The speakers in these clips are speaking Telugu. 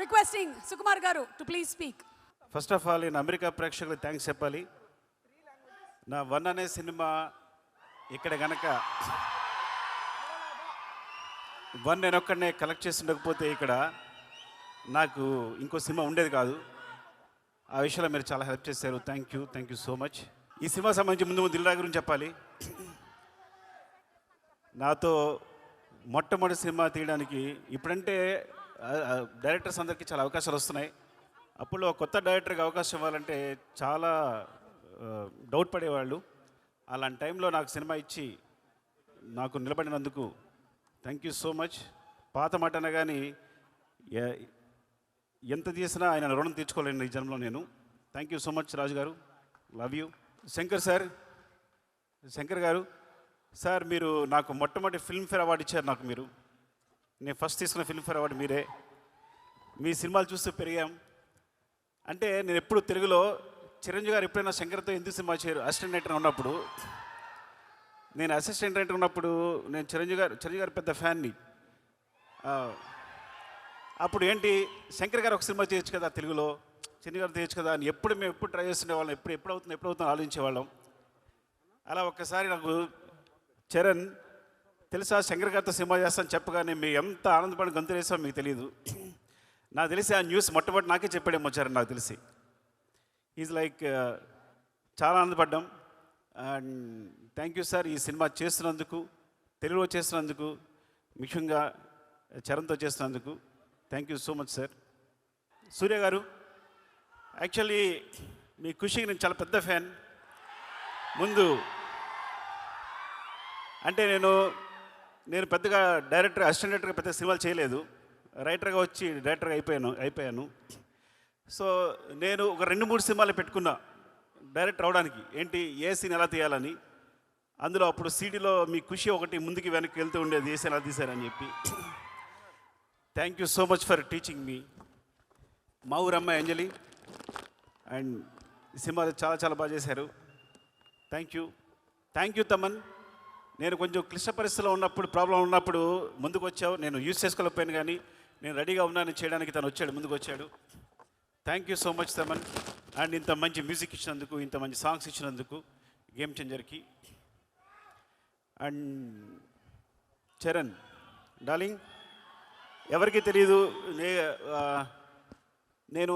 requesting Sukumar Garu to please speak. First of all నేను అమెరికా ప్రేక్షకులకు థ్యాంక్స్ చెప్పాలి. నా వన్ అనే సినిమా ఇక్కడ గనక వన్ నేను ఒక్కడనే కలెక్ట్ చేసి ఉండకపోతే ఇక్కడ నాకు ఇంకో సినిమా ఉండేది కాదు. ఆ విషయంలో మీరు చాలా హెల్ప్ చేశారు. Thank you so much. ఈ సినిమా సంబంధించి ముందు దిల్ రాజు గురించి చెప్పాలి. నాతో మొట్టమొదటి సినిమా తీయడానికి ఇప్పుడంటే డైరెక్టర్స్ అందరికీ చాలా అవకాశాలు వస్తున్నాయి. అప్పుడు కొత్త డైరెక్టర్కి అవకాశం ఇవ్వాలంటే చాలా డౌట్ పడేవాళ్ళు. అలాంటి టైంలో నాకు సినిమా ఇచ్చి నాకు నిలబడినందుకు థ్యాంక్ యూ సో మచ్. పాత మాట అనగాని ఎంత చేసినా ఆయన రుణం తీర్చుకోలేను ఈ జన్మలో నేను. థ్యాంక్ యూ సో మచ్ రాజు గారు, లవ్ యూ. శంకర్ గారు సార్, మీరు నాకు మొట్టమొదటి ఫిల్మ్ఫేర్ అవార్డు ఇచ్చారు. నాకు మీరు, నేను ఫస్ట్ తీసుకున్న ఫిల్మ్ఫేర్ అవార్డు మీరే. మీ సినిమాలు చూస్తూ పెరిగాం. అంటే నేను ఎప్పుడు తెలుగులో చిరంజీవి గారు ఎప్పుడైనా శంకర్తో ఎందుకు సినిమా చేయరు అసిస్టెంట్ డైరెక్టర్ ఉన్నప్పుడు, నేను అసిస్టెంట్ డైరెక్టర్ ఉన్నప్పుడు నేను చిరంజీవి గారు పెద్ద ఫ్యాన్ని. అప్పుడు ఏంటి శంకర్ గారు ఒక సినిమా చేయొచ్చు కదా తెలుగులో, చిరంజీవి గారు చేయొచ్చు కదా అని మేము ఎప్పుడు ట్రై చేస్తుండేవాళ్ళం. ఎప్పుడు అవుతుందో ఆలోచించేవాళ్ళం. అలా ఒక్కసారి నాకు చరణ్ తెలుసా శంకర్ గారితో సినిమా చేస్తాను చెప్పగానే మేము ఎంత ఆనందపడి గంతులేసామో మీకు తెలియదు. నాకు తెలిసి ఆ న్యూస్ మొట్టమొదటి నాకే చెప్పాడేమో చరణ్, నాకు తెలిసి. ఈజ్ లైక్ చాలా ఆనందపడ్డాం. అండ్ థ్యాంక్ యూ సార్, ఈ సినిమా చేస్తున్నందుకు, తెలుగులో చేస్తున్నందుకు, ముఖ్యంగా చరణ్తో చేస్తున్నందుకు thank you so much sir. Surya గారు, యాక్చువల్లీ మీ ఖుషికి నేను చాలా పెద్ద ఫ్యాన్. ముందు అంటే నేను పెద్దగా అసిస్టెంట్ డైరెక్టర్గా పెద్ద సినిమాలు చేయలేదు. రైటర్గా వచ్చి డైరెక్టర్గా అయిపోయాను. సో నేను ఒక 2-3 సినిమాలు పెట్టుకున్నా డైరెక్టర్ అవడానికి. ఏంటి, ఏ సీన్ ఎలా తీయాలని. అందులో అప్పుడు సీడీలో మీ ఖుషి ఒకటి ముందుకి వెనక్కి వెళ్తూ ఉండేది, ఏ సీన్ ఎలా తీశారని చెప్పి. Thank you so much for teaching మీ. మా ఊరమ్మ అంజలి అండ్ ఈ సినిమాలు చాలా బాగా చేశారు. Thank you Thaman. నేను కొంచెం క్లిష్ట పరిస్థితిలో ఉన్నప్పుడు, ప్రాబ్లం ఉన్నప్పుడు ముందుకు వచ్చావు. నేను యూజ్ చేసుకోలేకపోయాను, కానీ నేను రెడీగా ఉన్నాను చేయడానికి. తను వచ్చాడు, ముందుకు వచ్చాడు. Thank you so much Thaman. And ఇంత మంచి మ్యూజిక్ ఇచ్చినందుకు, ఇంత మంచి సాంగ్స్ ఇచ్చినందుకు గేమ్ చేంజర్కి. అండ్ చరణ్ డార్లింగ్, ఎవరికి తెలియదు, నేను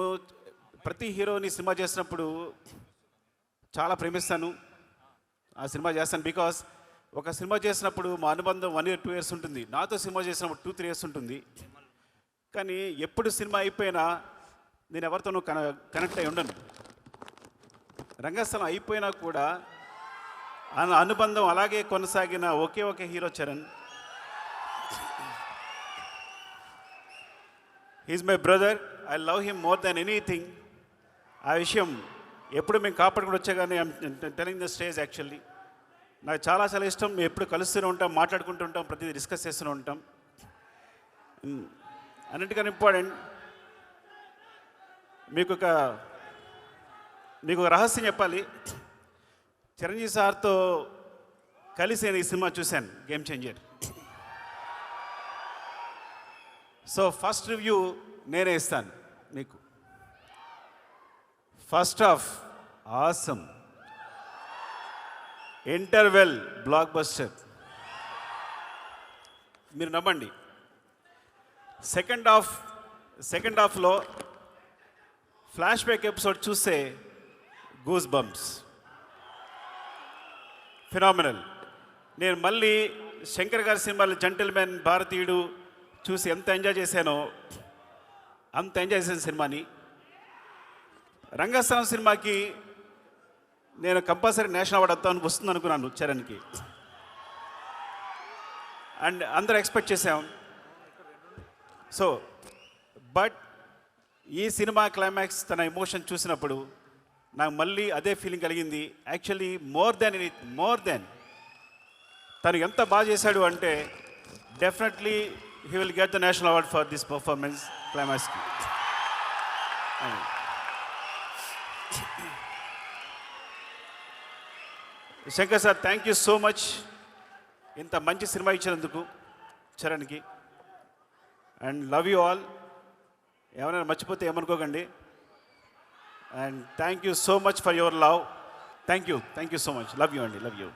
ప్రతి హీరోని సినిమా చేసినప్పుడు చాలా ప్రేమిస్తాను. ఆ సినిమా చేస్తాను బికాస్ ఒక సినిమా చేసినప్పుడు మా అనుబంధం 1 year 2 years ఉంటుంది. నాతో సినిమా చేసినప్పుడు 2-3 years ఉంటుంది. కానీ ఎప్పుడు సినిమా అయిపోయినా నేను ఎవరితోనూ కనెక్ట్ అయి ఉండను. రంగస్థలం అయిపోయినా కూడా అనుబంధం అలాగే కొనసాగిన ఒకే ఒక hero Charan. He's my brother. I love him more than anything. ఆ విషయం ఎప్పుడు మేము కాపాడుకుని వచ్చాగానే టెలింగ్ ద స్టేజ్. యాక్చువల్లీ నాకు చాలా ఇష్టం. మేము ఎప్పుడు కలుస్తూనే ఉంటాం, మాట్లాడుకుంటూ ఉంటాం, ప్రతిదీ డిస్కస్ చేస్తూనే ఉంటాం. అన్నిటికన్నా ఇంపార్టెంట్, మీకు ఒక రహస్యం చెప్పాలి. చిరంజీవి సార్తో కలిసి నేను ఈ సినిమా చూశాను, game changer. So first review నేనే ఇస్తాను మీకు. First half awesome, interval black-buster, మీరు నమ్మండి. సెకండ్ హాఫ్లో ఫ్లాష్ బ్యాక్ ఎపిసోడ్ చూస్తే గూస్ బంప్స్, ఫినామినల్. నేను మళ్ళీ శంకర్ గారి సినిమాలు జెంటిల్మెన్, భారతీయుడు చూసి ఎంత ఎంజాయ్ చేశానో అంత ఎంజాయ్ చేసిన సినిమాని. రంగస్థలం సినిమాకి నేను కంపల్సరీ నేషనల్ అవార్డు వస్తుంది అనుకున్నాను చరణ్కి. అండ్ అందరూ ఎక్స్పెక్ట్ చేసాం. సో బట్ ఈ సినిమా క్లైమాక్స్, తన ఎమోషన్ చూసినప్పుడు నాకు మళ్ళీ అదే ఫీలింగ్ కలిగింది. యాక్చువల్లీ మోర్ దెన్ తను ఎంత బాగా చేశాడు అంటే definitely he will get the national award for this performance క్లైమాక్స్కి. Shankar sir, thank you so much ఇంత మంచి సినిమా ఇచ్చినందుకు చరణ్కి. And love you all. ఎవరైనా మర్చిపోతే ఏమనుకోకండి. And thank you so much for your love. Thank you so much. Love you అండి, లవ్ యూ.